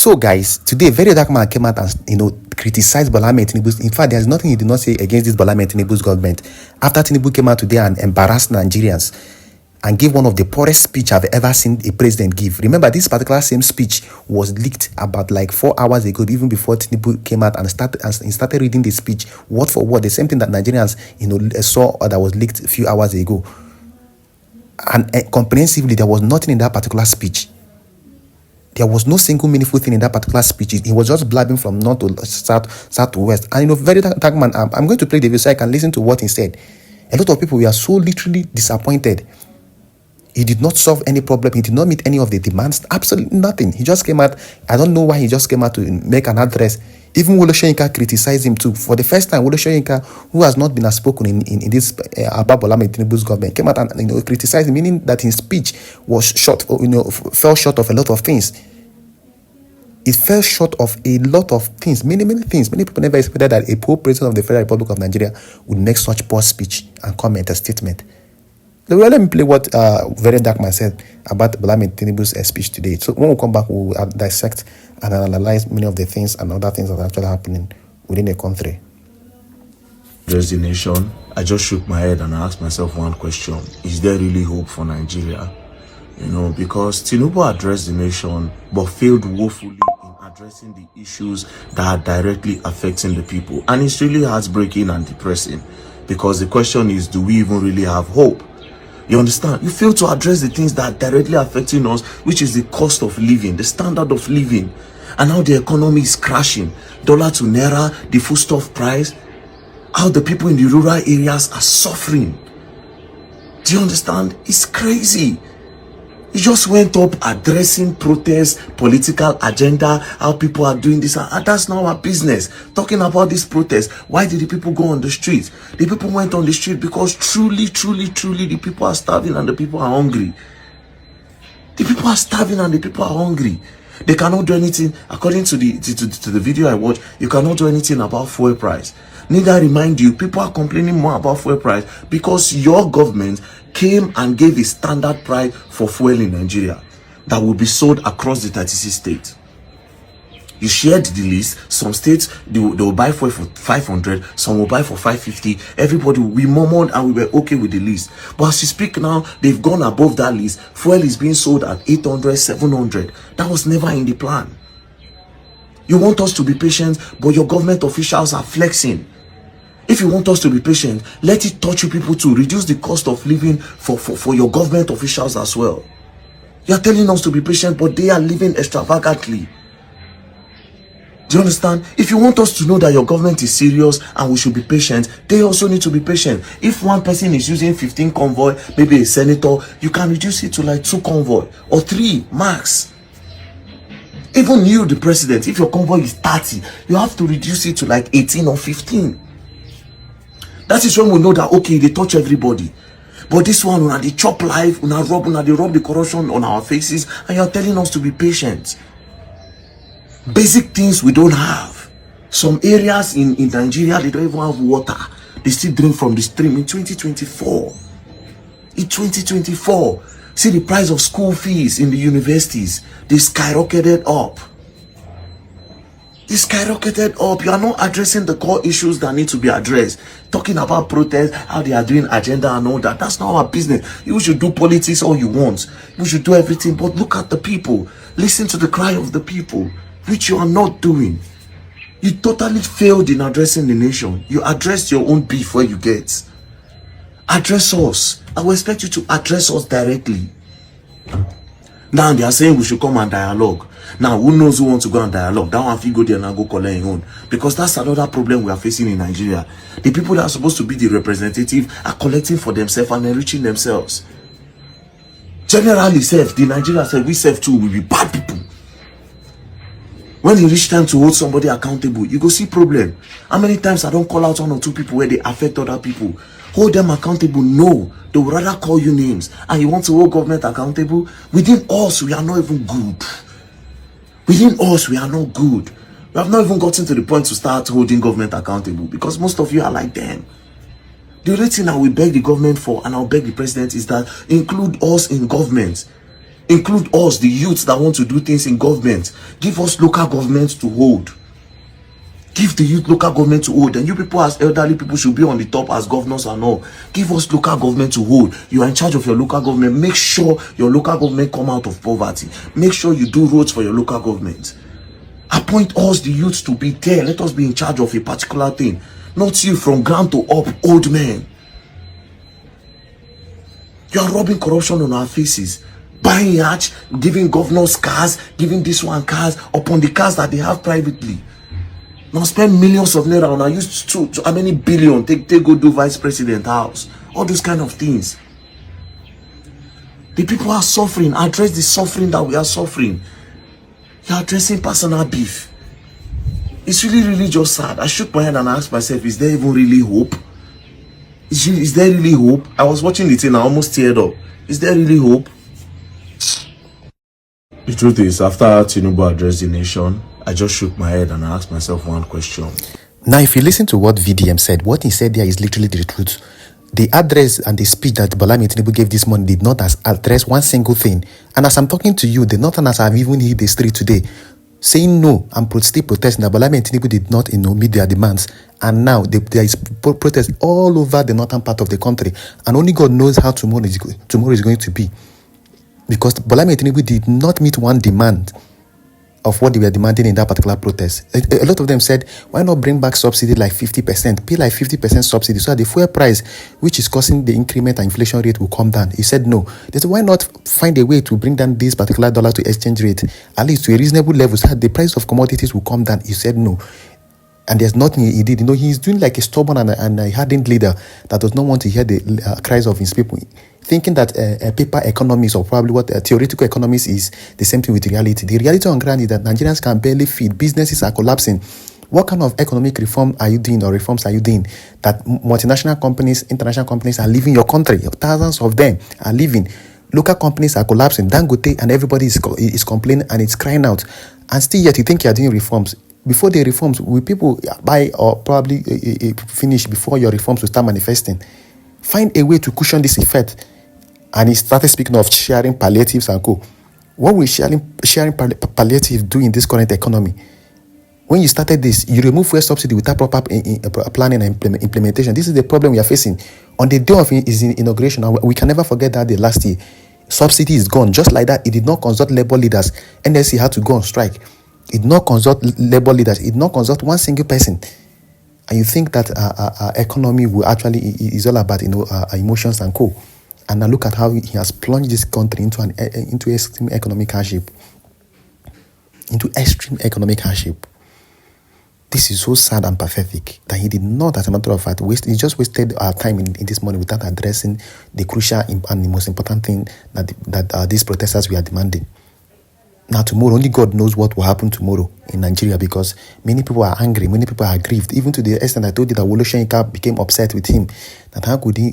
So, guys, today VeryDarkMan came out and criticized Bola Ahmed Tinubu. In fact, there's nothing he did not say against this Bola Ahmed Tinubu's government. After Tinubu came out today and embarrassed Nigerians and gave one of the poorest speech I've ever seen a president give. Remember, this particular same speech was leaked about like 4 hours ago, even before Tinubu came out and started reading the speech word for word. The same thing that Nigerians saw that was leaked a few hours ago. And comprehensively, there was nothing in that particular speech. There was no single meaningful thing in that particular speech. He was just blabbing from north to south to west. And VeryDarkMan, I'm going to play the video so I can listen to what he said. A lot of people were so literally disappointed. He did not solve any problem. He did not meet any of the demands. Absolutely nothing. He just came out. I don't know why he just came out to make an address. Even Wole Soyinka criticized him too. For the first time, Wole Soyinka, who has not been outspoken in this about Bola Ahmed Tinubu's government, came out and criticized him, meaning that his speech was short, fell short of a lot of things. It fell short of a lot of things, many things. Many people never expected that a poor president of the Federal Republic of Nigeria would make such poor speech and comment a statement. Let me play what VeryDarkMan said about Bola Ahmed Tinubu's speech today. So when we come back, we'll dissect and analyze many of the things and other things that are actually happening within the country. Address the nation. I just shook my head and asked myself one question: is there really hope for Nigeria? Because Tinubu addressed the nation but failed woefully in addressing the issues that are directly affecting the people. And it's really heartbreaking and depressing, because the question is, do we even really have hope? You understand? You fail to address the things that are directly affecting us, which is the cost of living, the standard of living, and how the economy is crashing. Dollar to naira, the foodstuff price, how the people in the rural areas are suffering. Do you understand? It's crazy. He just went up addressing protests, political agenda, how people are doing this. And that's not our business. Talking about this protest, why did the people go on the street? The people went on the street because truly, the people are starving and the people are hungry. The people are starving and the people are hungry. They cannot do anything. According to the video I watched, you cannot do anything about fuel price. Neither remind you, people are complaining more about fuel price because your government came and gave a standard price for fuel in Nigeria that will be sold across the 36 states. You shared the list. Some states, they will buy fuel for 500, some will buy for 550. Everybody, we murmured and we were okay with the list. But as you speak now, they've gone above that list. Fuel is being sold at 800, 700. That was never in the plan. You want us to be patient, but your government officials are flexing. If you want us to be patient, let it touch you people to reduce the cost of living for your government officials as well. You are telling us to be patient, but they are living extravagantly. Do you understand? If you want us to know that your government is serious and we should be patient, they also need to be patient. If one person is using 15 convoy, maybe a senator, you can reduce it to like 2 convoy or 3 max. Even you, the president, if your convoy is 30, you have to reduce it to like 18 or 15. That is when we know that, okay, they touch everybody. But this one, when they chop life, when they rub the corruption on our faces, and you're telling us to be patient. Basic things we don't have. Some areas in Nigeria, they don't even have water. They still drink from the stream in 2024. In 2024, see the price of school fees in the universities. They skyrocketed up. It's skyrocketed up. You are not addressing the core issues that need to be addressed. Talking about protests, how they are doing agenda and all that. That's not our business. You should do politics all you want. You should do everything, but look at the people. Listen to the cry of the people, which you are not doing. You totally failed in addressing the nation. You addressed your own beef where you get. Address us. I will expect you to address us directly. Now they are saying we should come and dialogue. Now, who knows who wants to go and dialogue? That one, if you go there and go collect your own. Because that's another problem we are facing in Nigeria. The people that are supposed to be the representative are collecting for themselves and enriching themselves. Generally, the Nigeria said we too will be bad people. When it reach time to hold somebody accountable, you go see problem. How many times I don't call out 1 or 2 people where they affect other people? Hold them accountable? No. They would rather call you names. And you want to hold government accountable? Within us, we are not even good. Within us, we are not good. We have not even gotten to the point to start holding government accountable, because most of you are like them. The only thing I will beg the government for, and I'll beg the president, is that include us in government. Include us, the youths that want to do things in government. Give us local government to hold. Give the youth local government to hold. And you people as elderly people should be on the top as governors and all. Give us local government to hold. You are in charge of your local government. Make sure your local government come out of poverty. Make sure you do roads for your local government. Appoint us, the youths, to be there. Let us be in charge of a particular thing. Not you from ground to up, old men. You are rubbing corruption on our faces. Buying yachts, giving governors cars, giving this one cars upon the cars that they have privately. Now spend millions of naira on, I used to how many billion take go do vice president house. All those kind of things. The people are suffering. Address the suffering that we are suffering. You're addressing personal beef. It's really just sad. I shook my head and asked myself, is there even really hope? Is there really hope? I was watching the thing, I almost teared up. Is there really hope? The truth is, after Tinubu addressed the nation, I just shook my head and asked myself one question. Now, if you listen to what VDM said, what he said there is literally the truth. The address and the speech that Bola Tinubu gave this morning did not address one single thing. And as I'm talking to you, the Northerners have even hit the street today, saying no and still protesting that Bola Tinubu did not meet their demands. And now there is protest all over the northern part of the country. And only God knows how tomorrow is going to be. Because Bola Tinubu did not meet one demand of what they were demanding in that particular protest. A lot of them said, why not bring back subsidy like 50%, pay like 50% subsidy so that the fuel price, which is causing the increment and inflation rate, will come down. He said no. They said, why not find a way to bring down this particular dollar to exchange rate, at least to a reasonable level, so that the price of commodities will come down. He said no. And there's nothing he did. He's doing like a stubborn and a hardened leader that does not want to hear the cries of his people, thinking that paper economics, or probably what theoretical economics is, the same thing with reality. The reality on ground is that Nigerians can barely feed. Businesses are collapsing. What kind of economic reform are you doing, or reforms are you doing, that multinational companies, international companies are leaving your country? Thousands of them are leaving. Local companies are collapsing. Dangote and everybody is complaining and it's crying out. And still yet you think you are doing reforms. Before the reforms, will people buy or probably finish before your reforms will start manifesting? Find a way to cushion this effect. And he started speaking of sharing palliatives and co. What will sharing palliative do in this current economy? When you started this, you remove fuel subsidy without proper planning and implementation. This is the problem we are facing. On the day of his inauguration, and we can never forget that day last year, subsidy is gone. Just like that, it did not consult labor leaders. NSC had to go on strike. It did not consult labor leaders. It did not consult one single person. And you think that our economy will actually is all about emotions and co. And now look at how he has plunged this country into extreme economic hardship. This is so sad and pathetic that he did not, as a matter of fact, he just wasted our time in this morning without addressing the crucial and the most important thing that these protesters were demanding. Now tomorrow, only God knows what will happen tomorrow in Nigeria, because many people are angry, many people are aggrieved, even to the extent I told you that Wole Soyinka became upset with him. That how could he,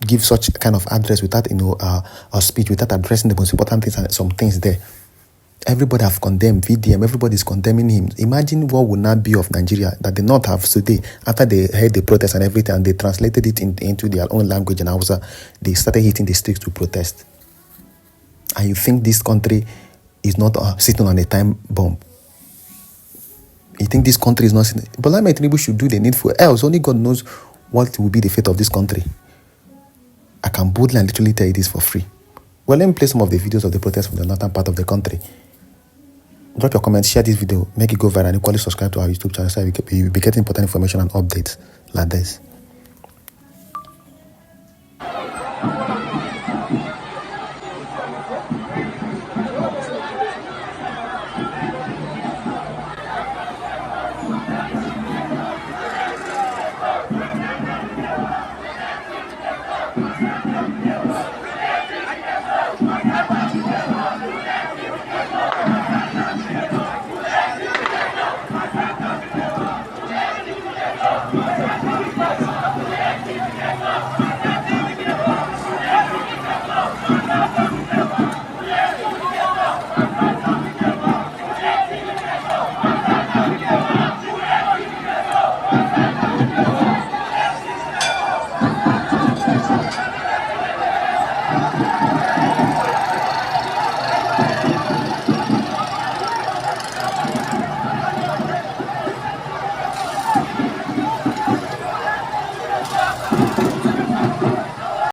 give such kind of address without, a speech, without addressing the most important things and some things there. Everybody have condemned VDM, everybody is condemning him. Imagine what would not be of Nigeria that the North have today, after they heard the protest and everything, and they translated it into their own language and Hausa, they started hitting the streets to protest. And you think this country is not sitting on a time bomb? You think this country is not sitting? Bola Tinubu should do the needful, else only God knows what will be the fate of this country. I can boldly and literally tell you this for free. Well, let me play some of the videos of the protests from the northern part of the country. Drop your comments, share this video, make it go viral, and equally subscribe to our YouTube channel so you'll be getting important information and updates like this.